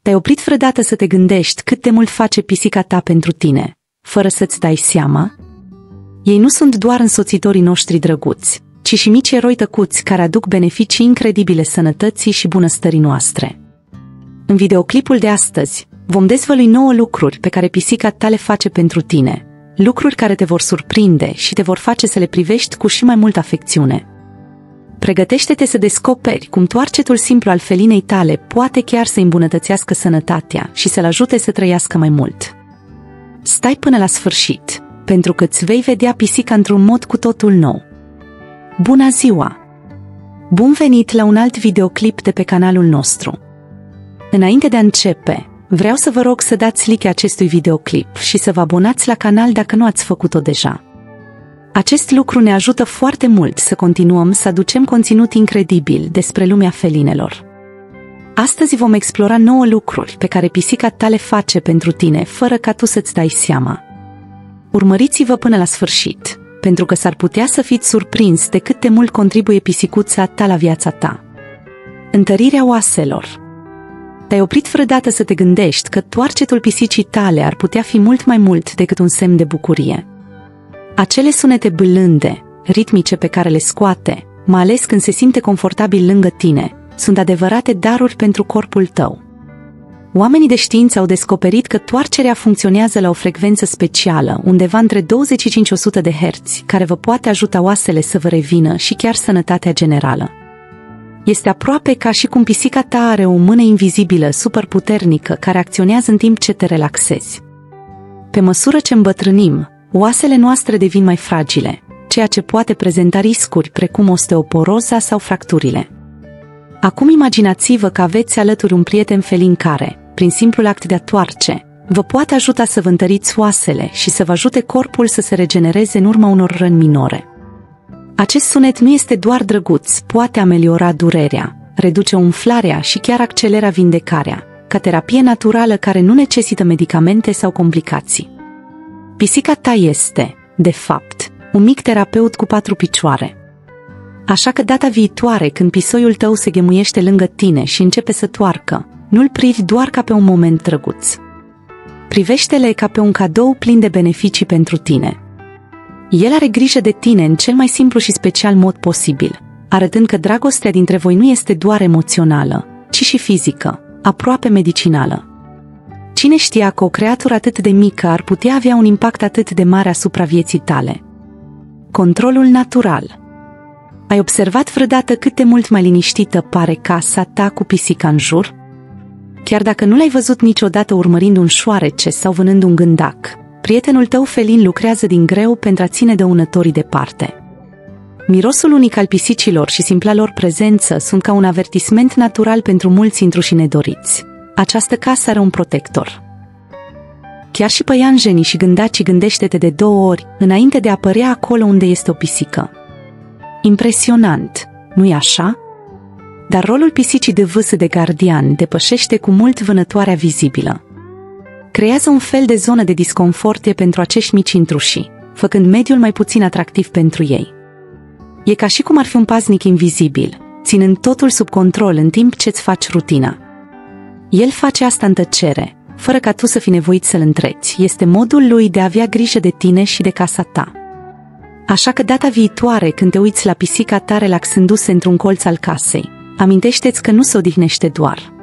Te-ai oprit vreodată să te gândești cât de mult face pisica ta pentru tine, fără să-ți dai seama? Ei nu sunt doar însoțitorii noștri drăguți, ci și mici eroi tăcuți care aduc beneficii incredibile sănătății și bunăstării noastre. În videoclipul de astăzi, vom dezvălui 9 lucruri pe care pisica ta le face pentru tine, lucruri care te vor surprinde și te vor face să le privești cu și mai multă afecțiune. Pregătește-te să descoperi cum toarcetul simplu al felinei tale poate chiar să îmbunătățească sănătatea și să-l ajute să trăiască mai mult. Stai până la sfârșit, pentru că îți vei vedea pisica într-un mod cu totul nou. Bună ziua! Bun venit la un alt videoclip de pe canalul nostru. Înainte de a începe, vreau să vă rog să dați like acestui videoclip și să vă abonați la canal dacă nu ați făcut-o deja. Acest lucru ne ajută foarte mult să continuăm să aducem conținut incredibil despre lumea felinelor. Astăzi vom explora 9 lucruri pe care pisica ta le face pentru tine fără ca tu să-ți dai seama. Urmăriți-vă până la sfârșit, pentru că s-ar putea să fiți surprins de cât de mult contribuie pisicuța ta la viața ta. Întărirea oaselor. Te-ai oprit vreodată să te gândești că toarcetul pisicii tale ar putea fi mult mai mult decât un semn de bucurie? Acele sunete blânde, ritmice pe care le scoate, mai ales când se simte confortabil lângă tine, sunt adevărate daruri pentru corpul tău. Oamenii de știință au descoperit că toarcerea funcționează la o frecvență specială, undeva între 25-100 de herți, care vă poate ajuta oasele să vă revină și chiar sănătatea generală. Este aproape ca și cum pisica ta are o mână invizibilă super puternică care acționează în timp ce te relaxezi. Pe măsură ce îmbătrânim, oasele noastre devin mai fragile, ceea ce poate prezenta riscuri precum osteoporoza sau fracturile. Acum imaginați-vă că aveți alături un prieten felin care, prin simplul act de a toarce, vă poate ajuta să vă întăriți oasele și să vă ajute corpul să se regenereze în urma unor răni minore. Acest sunet nu este doar drăguț, poate ameliora durerea, reduce umflarea și chiar accelera vindecarea, ca terapie naturală care nu necesită medicamente sau complicații. Pisica ta este, de fapt, un mic terapeut cu 4 picioare. Așa că data viitoare, când pisoiul tău se ghemuiește lângă tine și începe să toarcă, nu-l privi doar ca pe un moment drăguț. Privește-le ca pe un cadou plin de beneficii pentru tine. El are grijă de tine în cel mai simplu și special mod posibil, arătând că dragostea dintre voi nu este doar emoțională, ci și fizică, aproape medicinală. Cine știa că o creatură atât de mică ar putea avea un impact atât de mare asupra vieții tale? Controlul natural. Ai observat vreodată cât de mult mai liniștită pare casa ta cu pisica în jur? Chiar dacă nu l-ai văzut niciodată urmărind un șoarece sau vânând un gândac, prietenul tău felin lucrează din greu pentru a ține dăunătorii departe. Mirosul unic al pisicilor și simpla lor prezență sunt ca un avertisment natural pentru mulți intruși nedoriți. Această casă are un protector. Chiar și păianjenii și gândacii gândește-te de 2 ori înainte de a apărea acolo unde este o pisică. Impresionant, nu-i așa? Dar rolul pisicii de vâsă de gardian depășește cu mult vânătoarea vizibilă. Creează un fel de zonă de disconfort pentru acești mici intruși, făcând mediul mai puțin atractiv pentru ei. E ca și cum ar fi un paznic invizibil, ținând totul sub control în timp ce îți faci rutina. El face asta în tăcere, fără ca tu să fii nevoit să-l întreți. Este modul lui de a avea grijă de tine și de casa ta. Așa că data viitoare, când te uiți la pisica ta relaxându-se într-un colț al casei, amintește-ți că nu se odihnește doar.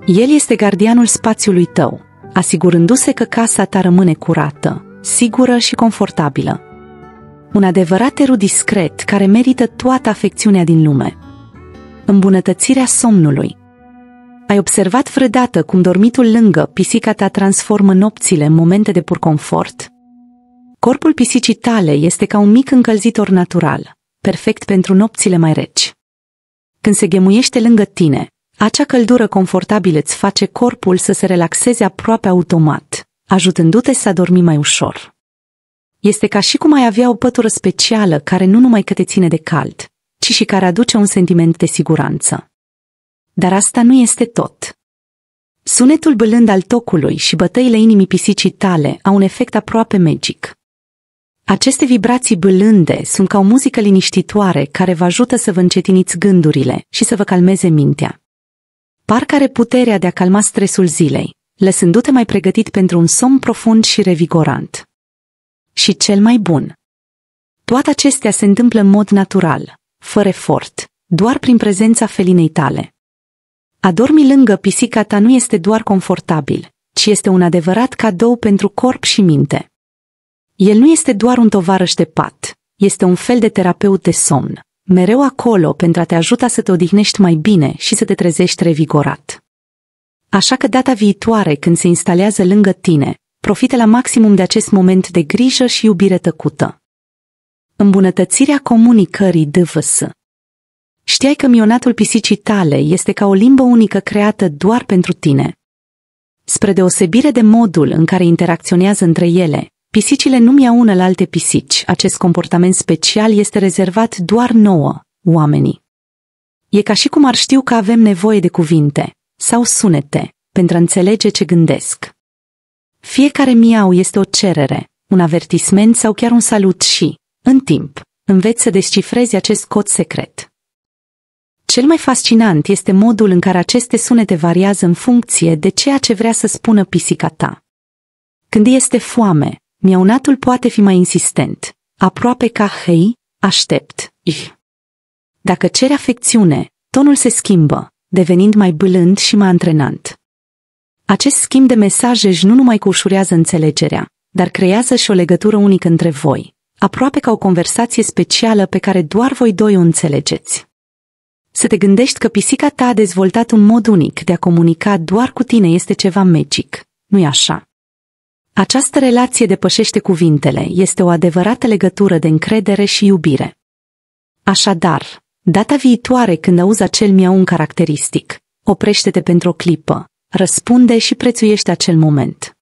El este gardianul spațiului tău, asigurându-se că casa ta rămâne curată, sigură și confortabilă. Un adevărat erou discret care merită toată afecțiunea din lume. Îmbunătățirea somnului. Ai observat vreodată cum dormitul lângă pisica ta transformă nopțile în momente de pur confort? Corpul pisicii tale este ca un mic încălzitor natural, perfect pentru nopțile mai reci. Când se ghemuiește lângă tine, acea căldură confortabilă îți face corpul să se relaxeze aproape automat, ajutându-te să adormi mai ușor. Este ca și cum ai avea o pătură specială care nu numai că te ține de cald, ci și care aduce un sentiment de siguranță. Dar asta nu este tot. Sunetul blând al tocului și bătăile inimii pisicii tale au un efect aproape magic. Aceste vibrații blânde sunt ca o muzică liniștitoare care vă ajută să vă încetiniți gândurile și să vă calmeze mintea. Parcă are puterea de a calma stresul zilei, lăsându-te mai pregătit pentru un somn profund și revigorant. Și cel mai bun. Toate acestea se întâmplă în mod natural, fără efort, doar prin prezența felinei tale. A dormi lângă pisica ta nu este doar confortabil, ci este un adevărat cadou pentru corp și minte. El nu este doar un tovarăș de pat, este un fel de terapeut de somn, mereu acolo pentru a te ajuta să te odihnești mai bine și să te trezești revigorat. Așa că data viitoare, când se instalează lângă tine, profită la maximum de acest moment de grijă și iubire tăcută. Îmbunătățirea comunicării DVS. Știai că mionatul pisicii tale este ca o limbă unică creată doar pentru tine? Spre deosebire de modul în care interacționează între ele, pisicile nu miaună la alte pisici. Acest comportament special este rezervat doar nouă, oamenii. E ca și cum ar știu că avem nevoie de cuvinte sau sunete pentru a înțelege ce gândesc. Fiecare miau este o cerere, un avertisment sau chiar un salut și, în timp, înveți să descifrezi acest cod secret. Cel mai fascinant este modul în care aceste sunete variază în funcție de ceea ce vrea să spună pisica ta. Când este foame, miaunatul poate fi mai insistent, aproape ca hei, aștept, ih. Dacă cere afecțiune, tonul se schimbă, devenind mai blând și mai antrenant. Acest schimb de mesaje nu numai că ușurează înțelegerea, dar creează și o legătură unică între voi, aproape ca o conversație specială pe care doar voi doi o înțelegeți. Să te gândești că pisica ta a dezvoltat un mod unic de a comunica doar cu tine este ceva magic, nu-i așa? Această relație depășește cuvintele, este o adevărată legătură de încredere și iubire. Așadar, data viitoare când auzi acel miaun caracteristic, oprește-te pentru o clipă, răspunde și prețuiește acel moment.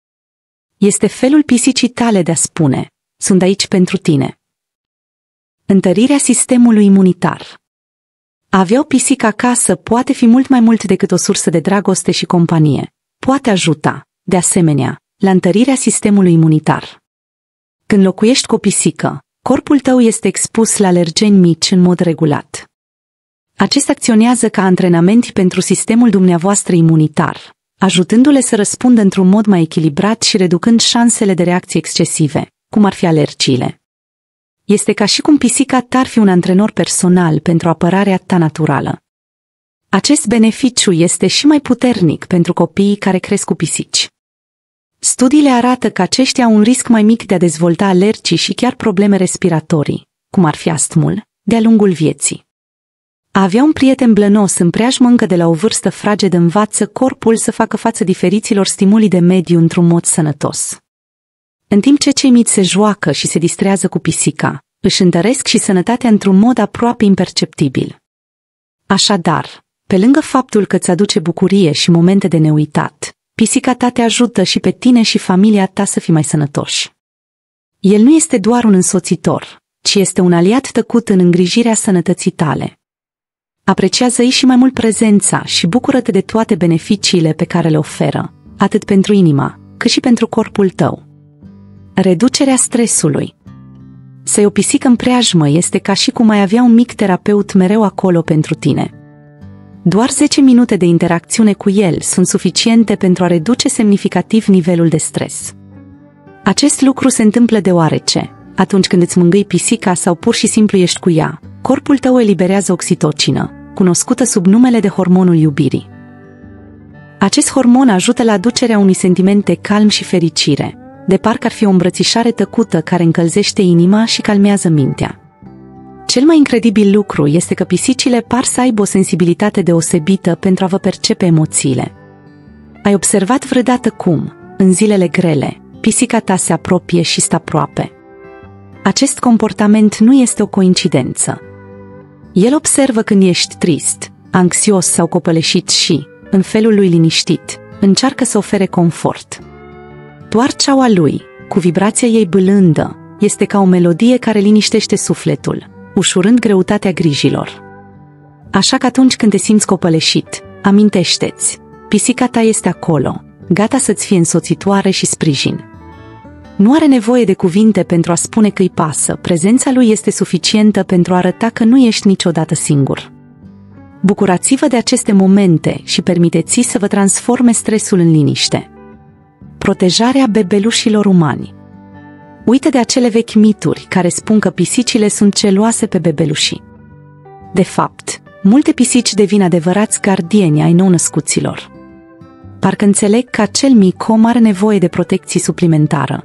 Este felul pisicii tale de a spune, sunt aici pentru tine. Întărirea sistemului imunitar. A avea o pisică acasă poate fi mult mai mult decât o sursă de dragoste și companie. Poate ajuta, de asemenea, la întărirea sistemului imunitar. Când locuiești cu o pisică, corpul tău este expus la alergeni mici în mod regulat. Acesta acționează ca antrenament pentru sistemul dumneavoastră imunitar, ajutându-le să răspundă într-un mod mai echilibrat și reducând șansele de reacții excesive, cum ar fi alergiile. Este ca și cum pisica ta ar fi un antrenor personal pentru apărarea ta naturală. Acest beneficiu este și mai puternic pentru copiii care cresc cu pisici. Studiile arată că aceștia au un risc mai mic de a dezvolta alergii și chiar probleme respiratorii, cum ar fi astmul, de-a lungul vieții. A avea un prieten blănos în preajmă încă de la o vârstă fragedă învață corpul să facă față diferiților stimuli de mediu într-un mod sănătos. În timp ce cei mici se joacă și se distrează cu pisica, își întăresc și sănătatea într-un mod aproape imperceptibil. Așadar, pe lângă faptul că îți aduce bucurie și momente de neuitat, pisica ta te ajută și pe tine și familia ta să fii mai sănătoși. El nu este doar un însoțitor, ci este un aliat tăcut în îngrijirea sănătății tale. Apreciază-i și mai mult prezența și bucură-te de toate beneficiile pe care le oferă, atât pentru inima, cât și pentru corpul tău. Reducerea stresului. Să-i o pisică în preajmă este ca și cum ai avea un mic terapeut mereu acolo pentru tine. Doar 10 minute de interacțiune cu el sunt suficiente pentru a reduce semnificativ nivelul de stres. Acest lucru se întâmplă deoarece, atunci când îți mângâi pisica sau pur și simplu ești cu ea, corpul tău eliberează oxitocină, cunoscută sub numele de hormonul iubirii. Acest hormon ajută la aducerea unui sentiment de calm și fericire, de parcă ar fi o îmbrățișare tăcută care încălzește inima și calmează mintea. Cel mai incredibil lucru este că pisicile par să aibă o sensibilitate deosebită pentru a vă percepe emoțiile. Ai observat vreodată cum, în zilele grele, pisica ta se apropie și stă aproape? Acest comportament nu este o coincidență. El observă când ești trist, anxios sau copăleșit și, în felul lui liniștit, încearcă să ofere confort. Toarceaua lui, cu vibrația ei blândă, este ca o melodie care liniștește sufletul, ușurând greutatea grijilor. Așa că atunci când te simți copăleșit, amintește-ți, pisica ta este acolo, gata să-ți fie însoțitoare și sprijin. Nu are nevoie de cuvinte pentru a spune că îi pasă, prezența lui este suficientă pentru a arăta că nu ești niciodată singur. Bucurați-vă de aceste momente și permiteți să vă transforme stresul în liniște. Protejarea bebelușilor umani. Uită de acele vechi mituri care spun că pisicile sunt geloase pe bebelușii. De fapt, multe pisici devin adevărați gardieni ai nou-născuților. Parcă înțeleg că acel mic om are nevoie de protecție suplimentară.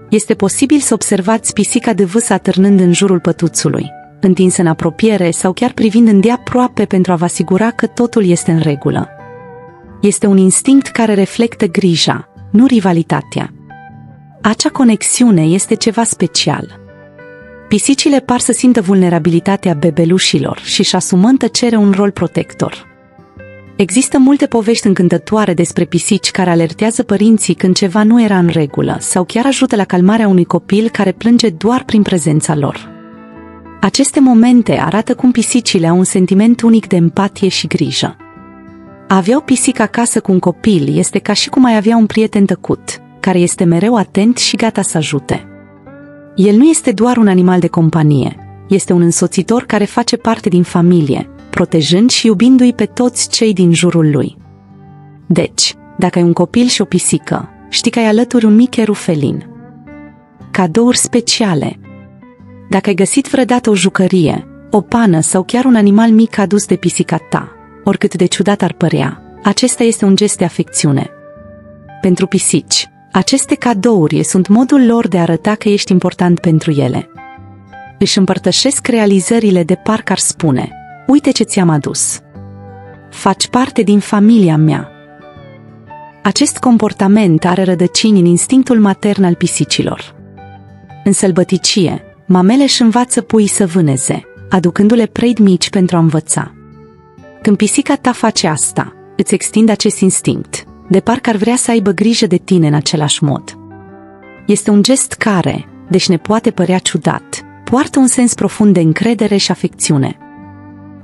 Este posibil să observați pisica de vâs atârnând în jurul pătuțului, întinsă în apropiere sau chiar privind îndeaproape pentru a vă asigura că totul este în regulă. Este un instinct care reflectă grija, nu rivalitatea. Acea conexiune este ceva special. Pisicile par să simtă vulnerabilitatea bebelușilor și își asumă în tăcere un rol protector. Există multe povești încântătoare despre pisici care alertează părinții când ceva nu era în regulă sau chiar ajută la calmarea unui copil care plânge doar prin prezența lor. Aceste momente arată cum pisicile au un sentiment unic de empatie și grijă. A avea o pisică acasă cu un copil este ca și cum ai avea un prieten tăcut, care este mereu atent și gata să ajute. El nu este doar un animal de companie, este un însoțitor care face parte din familie, protejând și iubindu-i pe toți cei din jurul lui. Deci, dacă ai un copil și o pisică, știi că ai alături un mic erou felin. Cadouri speciale. Dacă ai găsit vreodată o jucărie, o pană sau chiar un animal mic adus de pisica ta, oricât de ciudat ar părea, acesta este un gest de afecțiune. Pentru pisici, aceste cadouri sunt modul lor de a arăta că ești important pentru ele. Își împărtășesc realizările de parcă ar spune: uite ce ți-am adus. Faci parte din familia mea. Acest comportament are rădăcini în instinctul matern al pisicilor. În sălbăticie, mamele își învață puii să vâneze, aducându-le prei mici pentru a învăța. Când pisica ta face asta, îți extinde acest instinct, de parcă ar vrea să aibă grijă de tine în același mod. Este un gest care, deși ne poate părea ciudat, poartă un sens profund de încredere și afecțiune.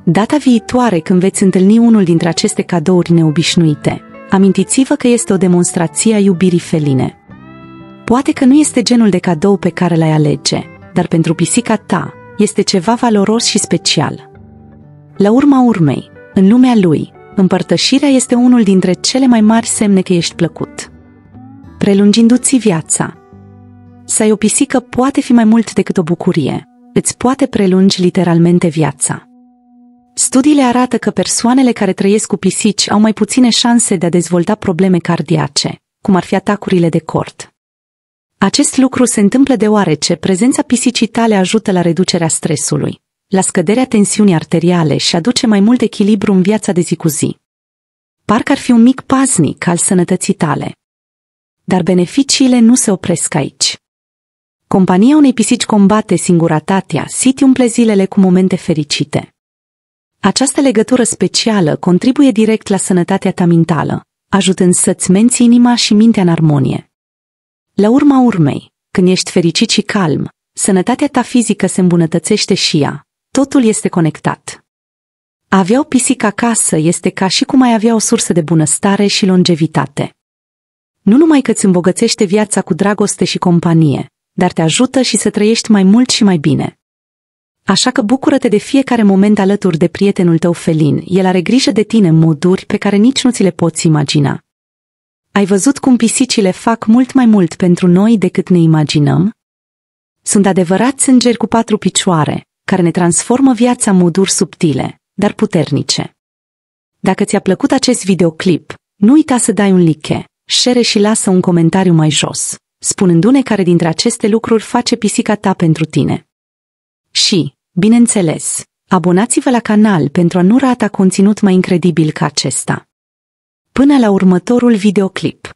Data viitoare când veți întâlni unul dintre aceste cadouri neobișnuite, amintiți-vă că este o demonstrație a iubirii feline. Poate că nu este genul de cadou pe care l-ai alege, dar pentru pisica ta este ceva valoros și special. La urma urmei, în lumea lui, împărtășirea este unul dintre cele mai mari semne că ești plăcut. Prelungindu-ți viața. Să ai o pisică poate fi mai mult decât o bucurie, îți poate prelungi literalmente viața. Studiile arată că persoanele care trăiesc cu pisici au mai puține șanse de a dezvolta probleme cardiace, cum ar fi atacurile de cord. Acest lucru se întâmplă deoarece prezența pisicii tale ajută la reducerea stresului, la scăderea tensiunii arteriale și aduce mai mult echilibru în viața de zi cu zi. Parcă ar fi un mic paznic al sănătății tale. Dar beneficiile nu se opresc aici. Compania unei pisici combate singurătatea, City umple zilele cu momente fericite. Această legătură specială contribuie direct la sănătatea ta mentală, ajutând să-ți menții inima și mintea în armonie. La urma urmei, când ești fericit și calm, sănătatea ta fizică se îmbunătățește și ea. Totul este conectat. A avea o pisică acasă este ca și cum ai avea o sursă de bunăstare și longevitate. Nu numai că îți îmbogățește viața cu dragoste și companie, dar te ajută și să trăiești mai mult și mai bine. Așa că bucură-te de fiecare moment alături de prietenul tău felin, el are grijă de tine în moduri pe care nici nu ți le poți imagina. Ai văzut cum pisicile fac mult mai mult pentru noi decât ne imaginăm? Sunt adevărați îngeri cu 4 picioare, care ne transformă viața în moduri subtile, dar puternice. Dacă ți-a plăcut acest videoclip, nu uita să dai un like, share și lasă un comentariu mai jos, spunându-ne care dintre aceste lucruri face pisica ta pentru tine. Și, bineînțeles, abonați-vă la canal pentru a nu rata conținut mai incredibil ca acesta. Până la următorul videoclip!